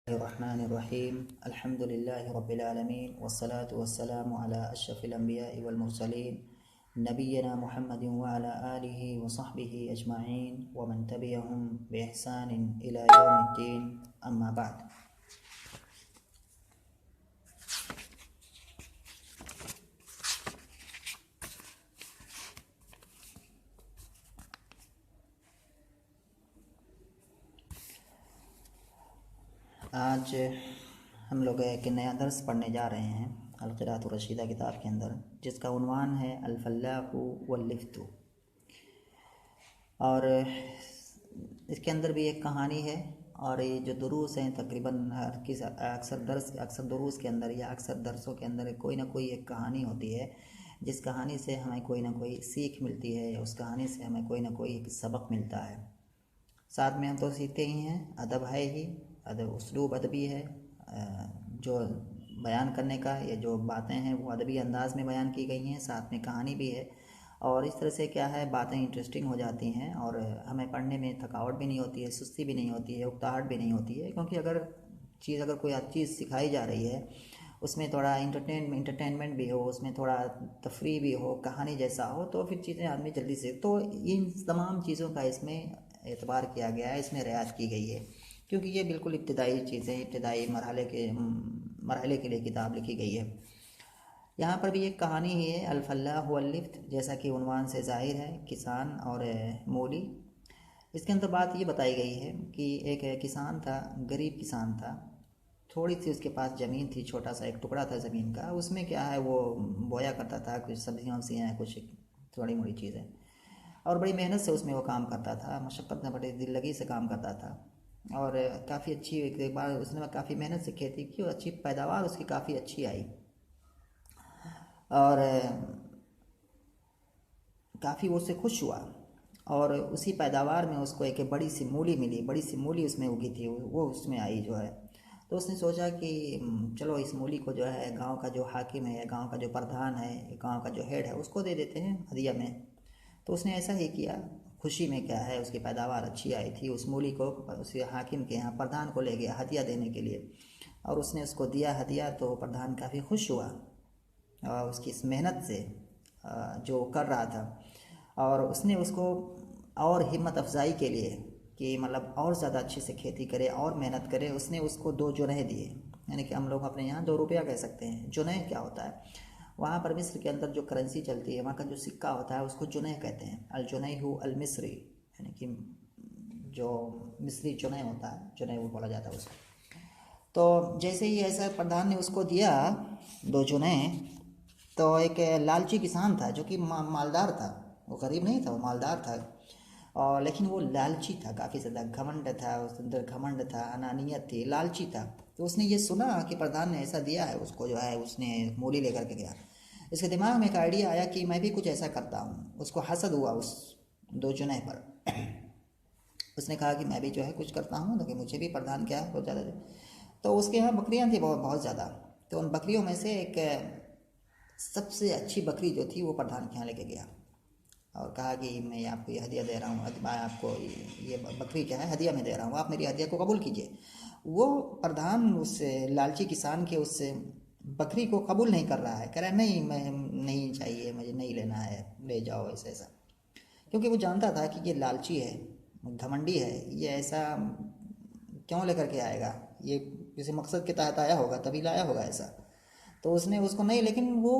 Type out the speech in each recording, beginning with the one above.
रहमानिर्रहीम अल्हम्दुलिल्लाहि रब्बिल आलमीन वस्सलातु वस्सलामु अला अशरफिल अंबियाइ वल मुरसलीन नबिय्यिना मुहम्मदिन व अला आलिहि व सहबिहि अजमाइन व मन तबिअहुम बिइहसानिन इला यौमिद्दीन अम्मा बाद। आज हम लोग एक नया दर्स पढ़ने जा रहे हैं अल-क़िराअतुर रशीदा किताब के अंदर, जिसका उन्वान है अल-फल्लाहु वल-लिफ्तु। और इसके अंदर भी एक कहानी है। और ये जो दुरूस हैं तकरीबन अक्सर दुरूस के अंदर या अक्सर दरसों के अंदर कोई ना कोई एक कहानी होती है, जिस कहानी से हमें कोई ना कोई सीख मिलती है या उस कहानी से हमें कोई ना कोई एक सबक मिलता है। साथ में हम तो सीखते ही हैं, अदब है ही, अदब उसलूब अदबी है, जो बयान करने का ये जो बातें हैं वो अदबी अंदाज में बयान की गई हैं, साथ में कहानी भी है। और इस तरह से क्या है, बातें इंटरेस्टिंग हो जाती हैं और हमें पढ़ने में थकावट भी नहीं होती है, सुस्ती भी नहीं होती है, उकताहट भी नहीं होती है। क्योंकि अगर कोई अच्छी चीज़ सिखाई जा रही है, उसमें थोड़ा इंटरटेनमेंट भी हो, उसमें थोड़ा तफरी भी हो, कहानी जैसा हो, तो फिर चीज़ें आदमी जल्दी से, तो इन तमाम चीज़ों का इसमें एतबार किया गया है, इसमें रियायत की गई है। क्योंकि ये बिल्कुल इब्तदाई चीज़ें, इब्तदाई मरहले के लिए किताब लिखी गई है। यहाँ पर भी एक कहानी ही है, अल-फल्लाहु वल-लिफ्त, जैसा कि उन्वान से ज़ाहिर है, किसान और मूली। इसके अंदर बात ये बताई गई है कि एक किसान था, गरीब किसान था, थोड़ी सी उसके पास ज़मीन थी, छोटा सा एक टुकड़ा था ज़मीन का। उसमें क्या है, वो बोया करता था, कुछ सब्जियाँ वब्जियाँ, कुछ थोड़ी मोड़ी चीज़ें, और बड़ी मेहनत से उसमें वो काम करता था, मशक्क़त में बड़ी दिल लगी से काम करता था। और काफ़ी अच्छी, एक बार उसने काफ़ी मेहनत से खेती की और अच्छी पैदावार उसकी काफ़ी अच्छी आई। और काफ़ी वो उससे खुश हुआ। और उसी पैदावार में उसको एक बड़ी सी मूली मिली, बड़ी सी मूली उसमें उगी थी, वो उसमें आई जो है। तो उसने सोचा कि चलो इस मूली को जो है गांव का जो हाकिम है या गांव का जो प्रधान है, गांव का जो हेड है, उसको दे देते हैं हदिया में। तो उसने ऐसा ही किया। खुशी में क्या है, उसकी पैदावार अच्छी आई थी, उस मूली को उस हाकिम के यहाँ प्रधान को ले गया हदिया देने के लिए। और उसने उसको दिया हदिया, तो प्रधान काफ़ी खुश हुआ उसकी इस मेहनत से जो कर रहा था। और उसने उसको और हिम्मत अफजाई के लिए कि मतलब और ज़्यादा अच्छे से खेती करे और मेहनत करे, उसने उसको 2 जुनह दिए। यानी कि हम लोग अपने यहाँ 2 रुपया कह सकते हैं। जुनह क्या होता है, वहाँ पर मिस्र के अंदर जो करेंसी चलती है, वहाँ का जो सिक्का होता है, उसको जुनह कहते हैं। अल जुनैहु अल मिस्री, यानी कि जो मिस्री जुनह होता है, जुनह वो बोला जाता है उसको। तो जैसे ही ऐसा प्रधान ने उसको दिया 2 जुनह, तो एक लालची किसान था जो कि मालदार था, वो गरीब नहीं था, वो मालदार था। और लेकिन वो लालची था, काफ़ी ज़्यादा घमंड था, उसके अंदर घमंड था, अनानियत थी, लालची था। तो उसने ये सुना कि प्रधान ने ऐसा दिया है उसको, जो है उसने मूली लेकर के गया। इसके दिमाग में एक आइडिया आया कि मैं भी कुछ ऐसा करता हूँ। उसको हसद हुआ उस 2 जुनह पर। उसने कहा कि मैं भी जो है कुछ करता हूँ, लेकिन मुझे भी प्रधान क्या है बहुत ज़्यादा दे। तो उसके यहाँ बकरियाँ थी बहुत बहुत ज़्यादा। तो उन बकरियों में से एक सबसे अच्छी बकरी जो थी वो प्रधान के यहाँ लेके गया और कहा कि मैं आपको ये हदिया दे रहा हूँ, मैं आपको ये बकरी क्या है हदिया में दे रहा हूँ, आप मेरी हदिया को कबूल कीजिए। वो प्रधान उस लालची किसान के उस बकरी को कबूल नहीं कर रहा है, कह रहा है नहीं, मैं नहीं चाहिए, मुझे नहीं लेना है, ले जाओ ऐसा ऐसा। क्योंकि वो जानता था कि ये लालची है, घमंडी है, ये ऐसा क्यों लेकर के आएगा, ये किसी मकसद के तहत आया होगा, तभी लाया होगा ऐसा। तो उसने उसको नहीं, लेकिन वो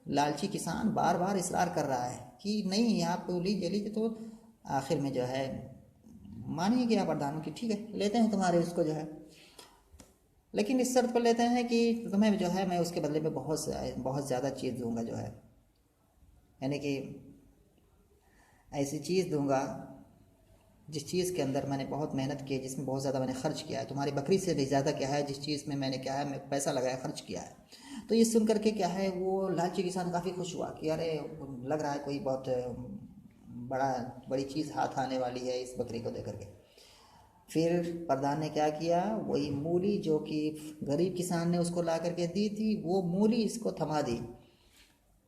लालची किसान बार बार इसरार कर रहा है कि नहीं आप लीजिए लीजिए। तो आखिर में जो है मान ही गया प्रधान की, ठीक है लेते हैं तुम्हारे उसको जो है, लेकिन इस शर्त पर लेते हैं कि तुम्हें जो है मैं उसके बदले में बहुत बहुत ज़्यादा चीज़ दूंगा जो है, यानी कि ऐसी चीज़ दूंगा जिस चीज़ के अंदर मैंने बहुत मेहनत की है, जिसमें बहुत ज़्यादा मैंने खर्च किया है। तुम्हारी बकरी से भी ज़्यादा क्या है, जिस चीज़ में मैंने क्या है मैं पैसा लगाया, खर्च किया है। तो ये सुन करके क्या है, वो लालची किसान काफ़ी खुश हुआ कि अरे लग रहा है कोई बहुत बड़ी चीज़ हाथ आने वाली है इस बकरी को देकर के। फिर प्रधान ने क्या किया, वही मूली जो कि गरीब किसान ने उसको ला करके दी थी, वो मूली इसको थमा दी।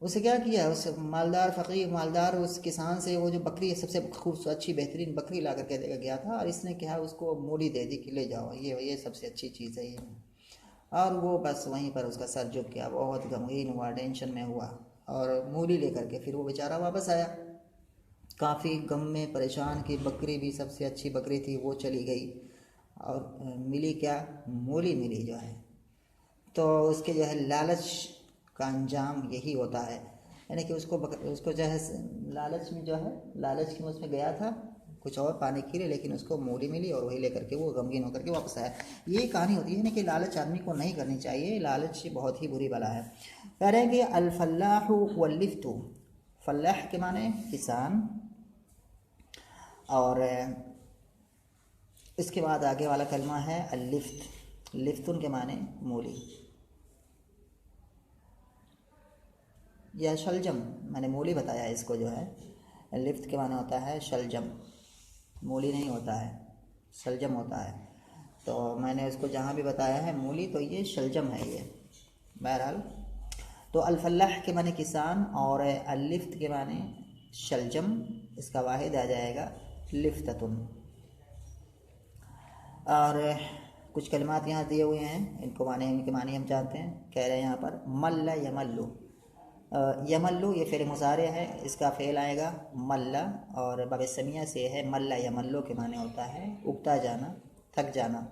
उसे क्या किया, उस मालदार फ़कीर मालदार उस किसान से वो जो बकरी सबसे खूब अच्छी बेहतरीन बकरी ला करके दे गया था, और इसने क्या है उसको मूली दे दी कि ले जाओ, ये सबसे अच्छी चीज़ है ये। और वो बस वहीं पर उसका सर झुक गया, बहुत गमगीन हुआ, टेंशन में हुआ, और मूली लेकर के फिर वो बेचारा वापस आया, काफ़ी गम में परेशान कि बकरी भी सबसे अच्छी बकरी थी वो चली गई, और मिली क्या, मूली मिली जो है। तो उसके जो है लालच का अंजाम यही होता है, यानी कि उसको जो है लालच में जो है, लालच में उसमें गया था कुछ और पाने के लिए, लेकिन उसको मूली मिली और वही लेकर के वो गमगीन होकर के वापस आया। ये कहानी होती है ना कि लालच आदमी को नहीं करनी चाहिए, लालच बहुत ही बुरी बला है। कह रहे हैं कि अल-फल्लाहु वल-लिफ्तु, फल्लाह के माने किसान, और इसके बाद आगे वाला कलमा है अल-लिफ्त, लिफ्तुन के माने मूली या शलजम, मैंने मूली बताया इसको जो है, लिफ्ट के माने होता है शलजम, मूली नहीं होता है, शलजम होता है। तो मैंने उसको जहाँ भी बताया है मूली, तो ये शलजम है ये। बहरहाल तो अल-फल्लाह के माने किसान और अल-लिफ्त के माने शलजम, इसका वाहिद आ जाएगा लिफ्ततुन। और कुछ कलिमात यहाँ दिए हुए हैं, इनको इनके माने हम जानते हैं। कह रहे हैं यहाँ पर मल्ला यमल्लु, यमल्लु ये फ़ेल मुज़ारे है, इसका फ़ेल आएगा मल्ला, और बाब समिया से है मल्ला यमल्लु के माने होता है उगता जाना, थक जाना।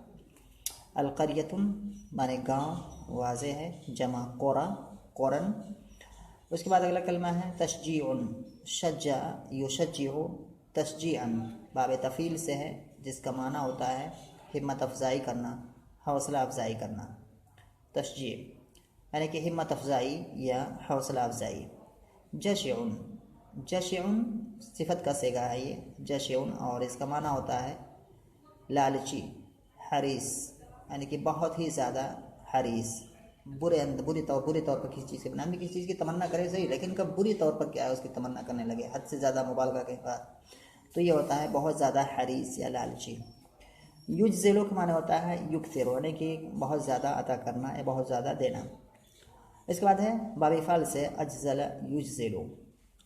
अलक़रियतुन माने गाँव, वाज़े है, जमा कोरा, कोरन। उसके बाद अगला कलमा है तशजीउन, शज्जा युशज्जिउ तशजीअन, बाब तफ़ील से है, जिसका माना होता है हिम्मत अफजाई करना, हौसला अफजाई करना। तशजी यानी कि हिम्मत अफजाई या हौसला अफजाई। जशउन, जशउन सिफत का सेगा है ये जशउन, और इसका माना होता है लालची, हरीस, यानी कि बहुत ही ज़्यादा हरीस, बुरे तौर पर किसी चीज़ के बनाने, किसी चीज़ की तमन्ना करे सही, लेकिन कब बुरी तौर पर क्या है उसकी तमन्ना करने लगे, हद से ज़्यादा मुबालगा के बाद, तो ये होता है बहुत ज़्यादा हरीस या लालची। युजज़िलु का माना होता है युक्तिरु, यानी कि बहुत ज़्यादा अता करना या बहुत ज़्यादा देना। इसके बाद है बाबी फ़ाल से अज्ज़ल युजज़िलु,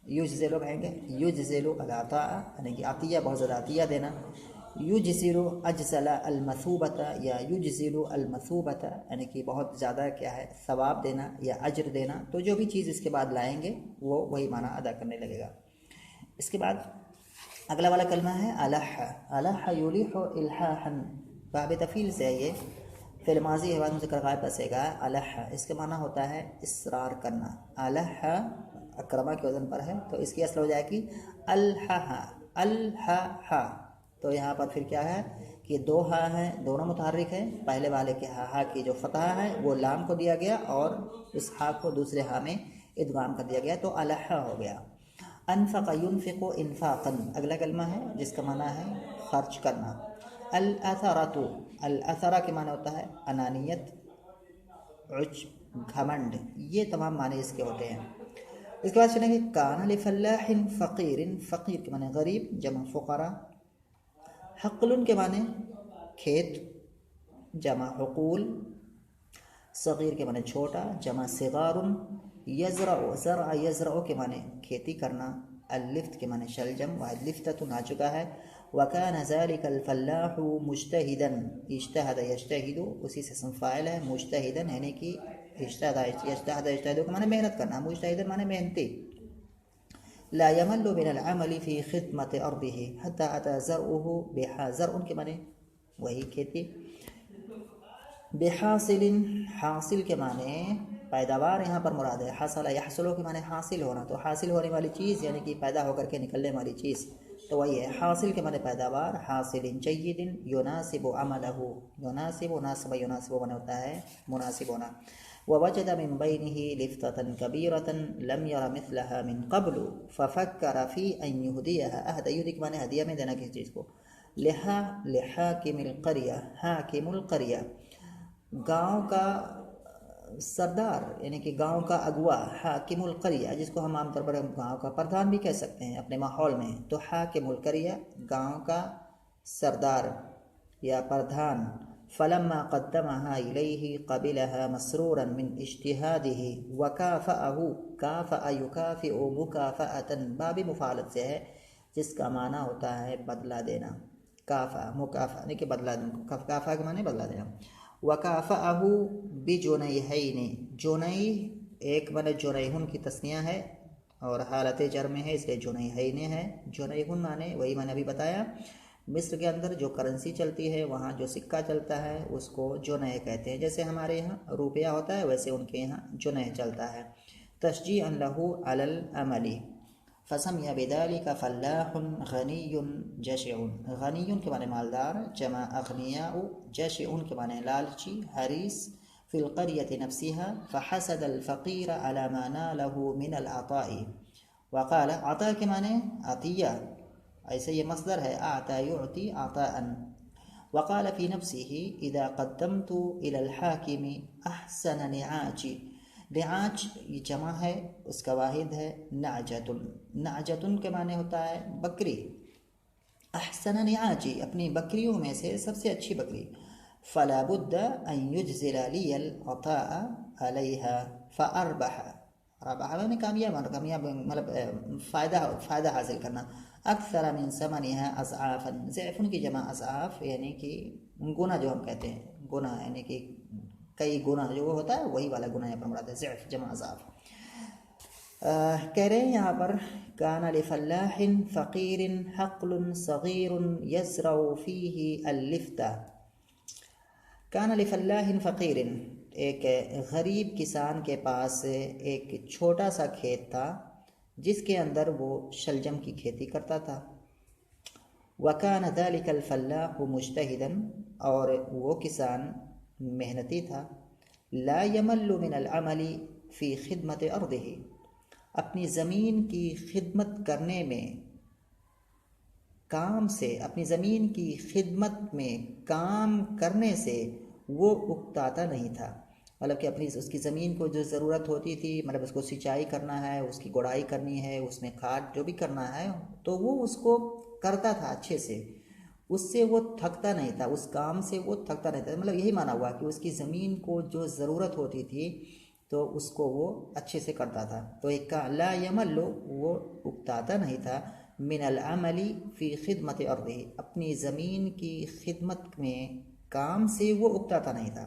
युजज़िलु कहेंगे, युजज़िलु अल-अता यानी कि अतिया, बहुत ज़्यादा अतिया देना। युजज़िलु अज्ज़ला अल-मसूबता या युजज़िलु अल-मसूबता, यानी कि बहुत ज़्यादा क्या है सवाब देना या अज्र देना। तो जो भी चीज़ इसके बाद लाएंगे वो वही माना अदा करने लगेगा। इसके बाद अगला वाला कलमा है अलह, अलह युलिहु इल्हाहन, बाब तफ़ील से ये फ़िल माज़ी है, बाद मुज़क्कर गायब बसेगा अलह, इसका माना होता है इसरार करना। अलह अक्रमा के वज़न पर है, तो इसकी असल हो जाएगी अल्हा, अल्हा। तो यहाँ पर फिर क्या है कि दो हा हैं, दोनों मुतहर्रिक हैं, पहले वाले के हा की जो फतहा है वो लाम को दिया गया, और उस हा को दूसरे हा में इदगाम कर दिया गया, तो अलहा हो गया। अनफ़क़ युनफ़िक़ु इन्फ़ाक़न, अगला कलमा है जिसका माना है खर्च करना। अल-अथरतु, अल-अथरा के माना होता है अनानियत, उज्ब, घमंड, ये तमाम माने इसके होते हैं। इसके बाद सुनेंगे कान लिफ़ल्लाहिन फ़क़ीरिन, फ़क़ीर के माने गरीब, जमा फ़ुक़रा। हक़लुन के माने खेत, जमा हुक़ूल। सग़ीर के माने छोटा, जमा सिगारुन। यज़रअ, ज़रअ यज़रअ के माने खेती करना। अल-लिफ्त के माने शलजम, वाहिद लिफ्ततुन आ चुका है। वकान ज़ालिकल फ़ल्लाहु मुज्तहिदन, इज्तहद यज्तहिदु, उसी से फ़ाइल है मुज्तहिदन, यानी कि इज्तहद यज्तहिदु के माने मेहनत करना, मुज्तहिदन माने मेहनती। ला यमल्लु मिनल अमली फ़ी खिदमति अर्दिही हत्ता अता ज़रउहु बिहा, ज़रउन के माने वही खेती। बेहासिलिन, हासिल के माने पैदावार यहाँ पर मुराद है। हसला यहसुलु के माने हासिल होना, तो हासिल होने वाली चीज़ यानी कि पैदा होकर के निकलने वाली चीज़, तो वही है हासिल के माने पैदावार। हासिलिन जय्यिदिन युनासिबु अमलहु, युनासिबु नासिब युनासिबु माने होता है मुनासिब होना। ववजद मिन बैनिही लिफ्ततन कबीरतन लम यरा मिथलहा मिन क़ब्लु फ़फ़क्कर फ़ी अन युहदियहा, अहद युहदी के माने हदिया में देना किसी चीज़ को। लिहा लिहाकिमिल क़रिया, हाकिमुल क़रिया गाँव का सरदार, यानी कि गांव का अगुआ। हाकिमुल क़रिया जिसको हम आमतौर पर गांव का प्रधान भी कह सकते हैं अपने माहौल में, तो हाकिमुल क़रिया गांव का सरदार या प्रधान। फलम्मा क़द्दमहा इलैहि क़बिलहा मसरूरन मिन इज्तिहादिही वकाफ़अहु काफ़अ युकाफ़िउ मुकाफ़अतन बाबी मुफ़ालत से है, जिसका माना होता है बदला देना। काफ़ा मुकाफ़ा यानी कि बदला देना, काफ़ा के माने बदला देना। वकाफ़अहु बिजुनैहैनि, जुनैह एक माने जुनैहुन की तस्निया है और हालत जर में है, इसलिए जुनैहैनि है। जुनैहुन माने वही मैंने अभी बताया, मिस्र के अंदर जो करेंसी चलती है, वहाँ जो सिक्का चलता है उसको जुनैह कहते हैं। जैसे हमारे यहाँ रुपया होता है वैसे उनके यहाँ जुनैह चलता है। तशजीअन लहू अलल अमली फसमिया बिदालिका फल्लाहुन गनियुन जशिउन, गनियुन के माने मालदार, जमा अगनियाउ, जशिउन के माने लालची, हरीस, फिल क़रियति नफ्सिहा फहसद अल फ़क़ीर अला मा नालहु मिन अल अताई। वक़ाल अता के माने अतिया, ऐसे ये मसदर है, आता युअती अताअन। वक़ाल फ़ी नफ्सिही इज़ा क़द्दमतु इलल हाकिमी अहसन निआची, निआच ये जमा है, उसका वाहिद है नाजतुन, नाजतुन के माने होता है बकरी। अहसन निआची अपनी बकरियों में से सबसे अच्छी बकरी। फला बुद्द अन युज्ज़िला लियल अताअ अलैहा फ़अरबह, रबह में कामयाब मतलब फ़ायदा हासिल करना। अक्सर मिन समनिहा अज़आफ़न, ज़ैफ़ुन की जमा अज़आफ़ यानी कि गुना जो हम कहते हैं, गुना यानी कि कई गुना जो होता है वही वाला गुना यहाँ पर मुराद है, ज़ैफ़ जमा अज़आफ़। कह रहे हैं यहाँ पर काना लिफ़ल्लाहिन फ़क़ीरिन हक़्लुन सग़ीरुन यज़रउ फ़ीही अल्लिफ़्ता। काना लिफ़ल्लाहिन फ़क़ीरिन, एक गरीब किसान के पास एक छोटा सा खेत था जिसके अंदर वो शलजम की खेती करता था। वकान ज़ालिकल फ़ल्लाहु मुज्तहिदन, और वो किसान मेहनती था। ला यमल्लु मिनल अमली फ़ी खिदमत अर्दिही, अपनी ज़मीन की खिदमत करने में, काम से, अपनी ज़मीन की खिदमत में काम करने से वो उकताता नहीं था। मतलब कि अपनी उसकी ज़मीन को जो ज़रूरत होती थी, मतलब उसको सिंचाई करना है, उसकी गुड़ाई करनी है, उसमें खाद जो भी करना है, तो वो उसको करता था अच्छे से, उससे वो थकता नहीं था, उस काम से वो थकता नहीं था। मतलब यही माना हुआ कि उसकी ज़मीन को जो ज़रूरत होती थी तो उसको वो अच्छे से करता था। तो एक का ला यमल्लु, वो उकताता नहीं था, मिनल अमली फ़ी खिदमत अर्दी, अपनी ज़मीन की खिदमत में काम से वो उकताता नहीं था।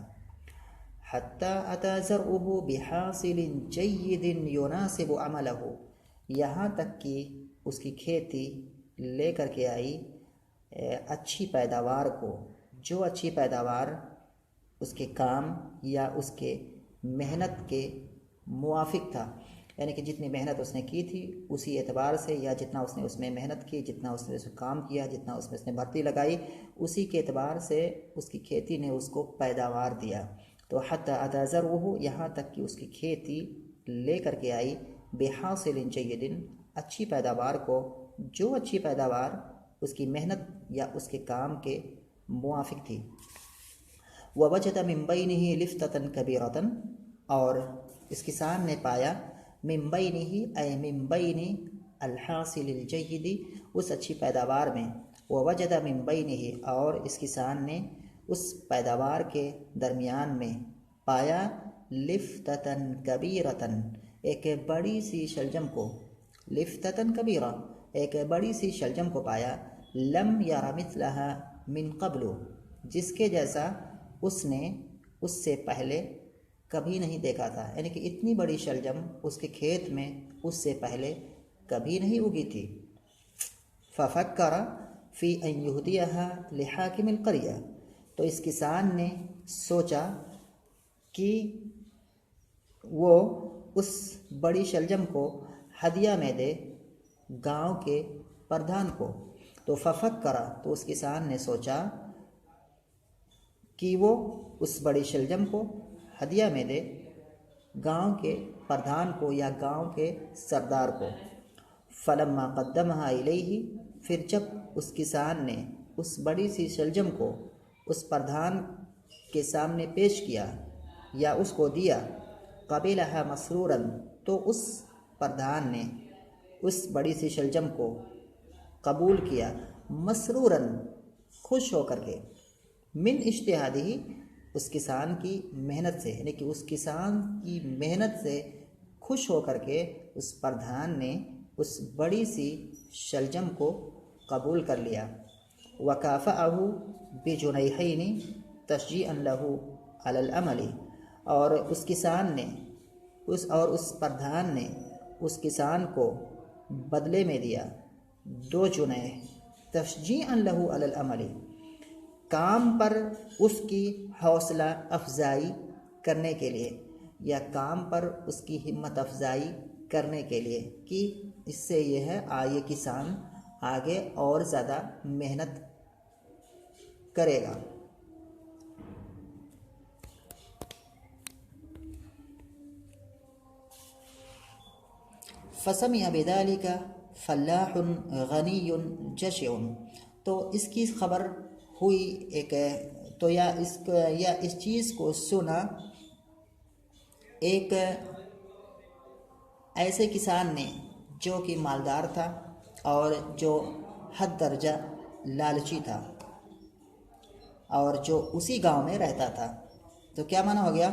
हत्ता अता ज़रउहु बिहासिलिन जय्यिदिन युनासिबु अमलहु, यहाँ तक कि उसकी खेती लेकर के आई अच्छी पैदावार को, जो अच्छी पैदावार उसके काम या उसके मेहनत के मुआफिक था, यानी कि जितनी मेहनत उसने की थी उसी एतबार से, या जितना उसने उसमें मेहनत की, जितना उसने उसमें काम किया, जितना उसमें उसने भर्ती लगाई, उसी के एतबार से उसकी खेती ने उसको पैदावार दिया। तो हत्ता अता ज़रउहु, यहाँ तक कि उसकी खेती ले करके आई बेहासिलिन जय्यिदिन, अच्छी पैदावार को, जो अच्छी पैदावार उसकी मेहनत या उसके काम के मुआफिक थी। ववजद मिन बैनिही लिफ्ततन कबीरतन, और इस किसान ने पाया मिन बैनिही ऐ मिन बैनि अलहासिलिल जय्यिदी, उस अच्छी पैदावार में, ववजद मिन बैनिही, और इस किसान ने उस पैदावार के दरमियान में पाया लिफ्ततन कबीरतन, एक बड़ी सी शलजम को, लिफ्ततन कबीरा, एक बड़ी सी शलजम को पाया। लम यरा मिथलहा मिन क़ब्लु, जिसके जैसा उसने उससे पहले कभी नहीं देखा था, यानी कि इतनी बड़ी शलजम उसके खेत में उससे पहले कभी नहीं उगी थी। फ़फ़क्कर फ़ी अन युहदियहा लिहाकिमिल क़रिया, तो इस किसान ने सोचा कि वो उस बड़ी शलजम को हदिया में दे गांव के प्रधान को। तो फ़फ़क्कर, तो उस किसान ने सोचा कि वो उस बड़ी शलजम को हदिया में दे गांव के प्रधान को या गांव के सरदार को। फलम्मा क़द्दमहा इलैहि, फिर जब उस किसान ने उस बड़ी सी शलजम को उस प्रधान के सामने पेश किया या उसको दिया, क़बिलहा मसरूरन, तो उस प्रधान ने उस बड़ी सी शलजम को कबूल किया, मसरूरन, खुश होकर के, मिन इज्तिहादिही, उस किसान की मेहनत से, यानी कि उस किसान की मेहनत से खुश होकर के उस प्रधान ने उस बड़ी सी शलजम को कबूल कर लिया। वकाफ़अहु बिजुनैहैनि तशजीअन लहू अलल अमली, और उस किसान ने उस प्रधान ने उस किसान को बदले में दिया 2 जुनैह तशजीअन लहू अलल अमली, काम पर उसकी हौसला अफजाई करने के लिए, या काम पर उसकी हिम्मत अफजाई करने के लिए कि इससे यह है ये किसान आगे और ज़्यादा मेहनत करेगा। फसमिअ बिज़ालिका फल्लाहुन गनियुन जशिउन, तो इसकी खबर हुई एक, तो या इस चीज़ को सुना एक ऐसे किसान ने जो कि मालदार था और जो हद दर्जा लालची था और जो उसी गांव में रहता था। तो क्या माना हो गया,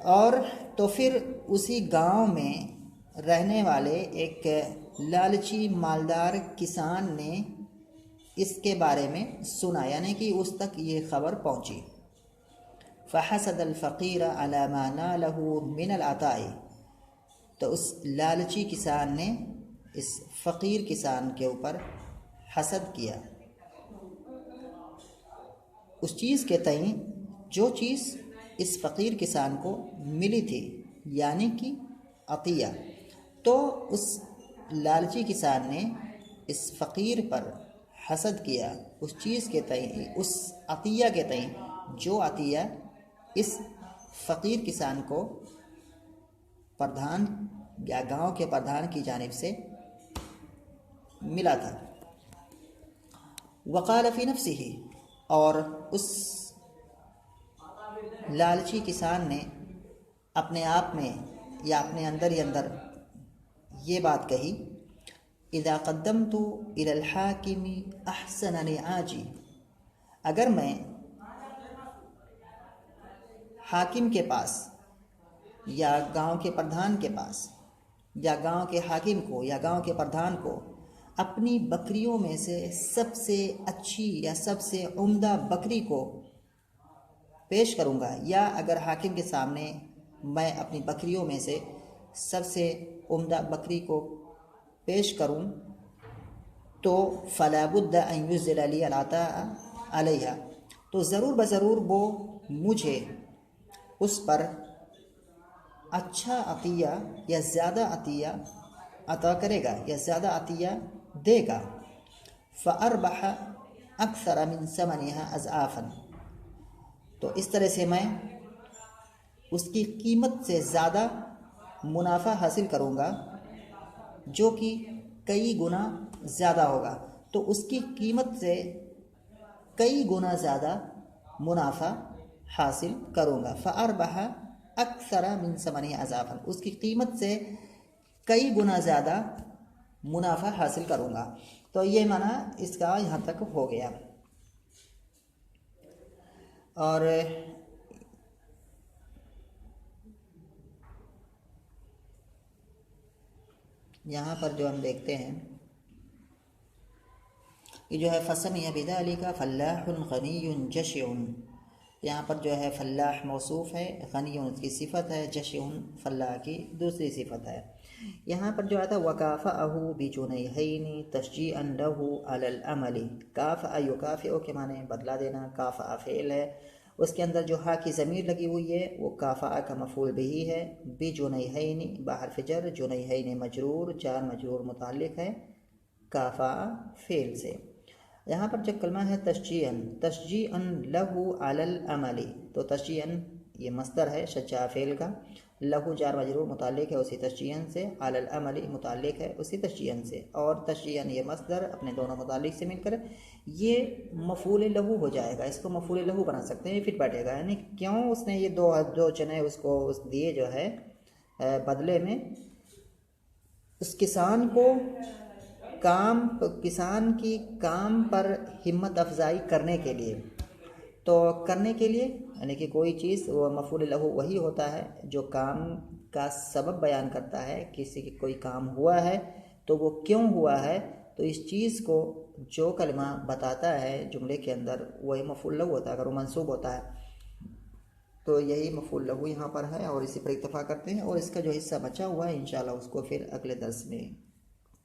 और तो फिर उसी गांव में रहने वाले एक लालची मालदार किसान ने इसके बारे में सुना, यानी कि उस तक ये ख़बर पहुंची। फ़हसदल फ़कीर अला मा नालहु मिनल अताई, तो उस लालची किसान ने इस फ़कीर किसान के ऊपर हसद किया उस चीज़ के तई जो चीज़ इस फ़कीर किसान को मिली थी, यानी कि अतिया। तो उस लालची किसान ने इस फ़कीर पर हसद किया उस चीज़ के तई, उस अतिया के तई जो अतिया इस फ़कीर किसान को प्रधान या गांव के प्रधान की जानिब से मिला था। वक़ाल फ़ी नफ्सिही, और उस लालची किसान ने अपने आप में या अपने अंदर ही अंदर ये बात कही, इज़ा क़द्दमतु इलल हाकिमी अहसन निआजी, अगर मैं हाकिम के पास या गांव के प्रधान के पास या गांव के हाकिम को या गांव के प्रधान को अपनी बकरियों में से सबसे अच्छी या सबसे उम्दा बकरी को पेश करूंगा, या अगर हाकिम के सामने मैं अपनी बकरियों में से सबसे उम्दा बकरी को पेश करूं, तो फला बुद्द अन युज़िल ली अता अलैहा, तो ज़रूर बज़रूर वो मुझे उस पर अच्छा अतिया या ज़्यादा अतिया अता करेगा या ज़्यादा अतिया देगा। फ़अरबह अक्सर मिन समनिहा अज़आफ़न, तो इस तरह से मैं उसकी कीमत से ज़्यादा मुनाफा हासिल करूँगा, जो कि कई गुना ज़्यादा होगा। तो उसकी कीमत से कई गुना ज़्यादा मुनाफा हासिल करूँगा। फ़अरबह अक्सर मिन समनिहा अज़आफ़न, उसकी कीमत से कई गुना ज़्यादा मुनाफा हासिल करूँगा। तो ये माना इसका यहाँ तक हो गया। और यहाँ पर जो हम देखते हैं कि जो है फसमिअ बिज़ालिका फल्लाहुन गनियुन जशिउन, यहाँ पर जो है फल्लाह मौसूफ़ है, गनियुन उसकी सिफ़त है, जशिउन फल्लाह की दूसरी सिफ़त है। यहाँ पर जो आता वकाफ़अहु बिजुनैहैनि तशजीअन लहू अलल अमली, काफ़अ युकाफ़िउ के माने बदला देना, काफ़अ फ़ेल है, उसके अंदर जो हा की ज़मीर लगी हुई है वो काफ़अ का मफ़ूल बिही है। बिजुनैहैनि बहरफ़ जर, जुनैहैनि मजरूर, जार मजरूर मुताल्लिक़ है काफ़अ फ़ेल से। यहाँ पर जो कलमा है तशजीअन लहू अलल अमली, तो तशजीअन ये मस्दर है शज्जा फ़ेल का, लहू जार मजरूर मुताल्लिक़ है उसी तशजीअन से, अलल अमली मुताल्लिक़ है उसी तशजीअन से, और तशजीअन ये मस्दर अपने दोनों मुताल्लिक़ से मिलकर ये मफ़ूल लहू हो जाएगा। इसको मफ़ूल लहू बना सकते हैं, फिर बैठेगा। यानी क्यों उसने ये दो चने उसको दिए जो है बदले में उस किसान को किसान की काम पर हिम्मत अफजाई करने के लिए, तो करने के लिए यानी कि कोई चीज़ वो मफूल लहू वही होता है जो काम का सबब बयान करता है, किसी की कोई काम हुआ है तो वो क्यों हुआ है, तो इस चीज़ को जो कलमा बताता है जुमले के अंदर वही मफूल लहू होता है अगर वो मंसूब होता है। तो यही मफूल लहू यहाँ पर है और इसी पर इत्तफा करते हैं, और इसका जो हिस्सा बचा हुआ है इंशाल्लाह उसको फिर अगले दर्स में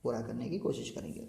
पूरा करने की कोशिश करेंगे।